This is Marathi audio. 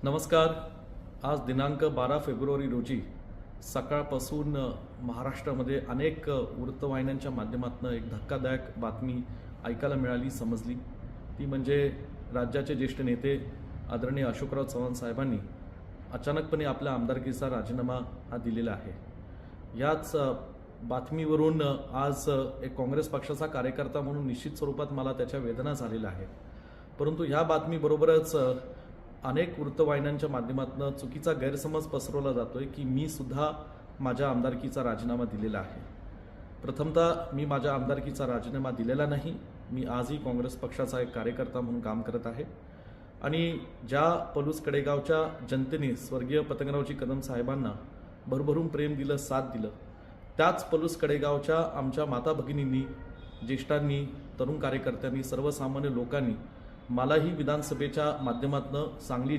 नमस्कार. आज दिनांक 12 फेब्रुवारी रोजी सकाळपासून महाराष्ट्रामध्ये अनेक वृत्तवाहिन्यांच्या माध्यमातून एक धक्कादायक बातमी ऐकायला मिळाली, समजली. ती म्हणजे राज्याचे ज्येष्ठ नेते आदरणीय अशोकराव चव्हाण साहेबांनी अचानकपणे आपल्या आमदारकीचा राजीनामा हा दिलेला आहे. याच बातमीवरून आज एक काँग्रेस पक्षाचा कार्यकर्ता म्हणून निश्चित स्वरूपात मला त्याच्या वेदना झालेल्या आहेत. परंतु ह्या बातमीबरोबरच अनेक वृत्तवाहिन्यांच्या माध्यमातून चुकीचा गैरसमज पसरवला जातोय की मी सुद्धा माझ्या आमदारकीचा राजीनामा दिलेला आहे. प्रथमतः मी माझ्या आमदारकीचा राजीनामा दिलेला नाही. मी आजही काँग्रेस पक्षाचा एक कार्यकर्ता म्हणून काम करत आहे आणि ज्या पलूस कडेगावच्या जनतेने स्वर्गीय पतंगरावजी कदम साहेबांना भरभरून प्रेम दिलं, साथ दिलं, त्याच पलूस कडेगावच्या आमच्या माता भगिनींनी, ज्येष्ठांनी, तरुण कार्यकर्त्यांनी, सर्वसामान्य लोकांनी मलाही विधानसभेच्या माध्यमातून सांगली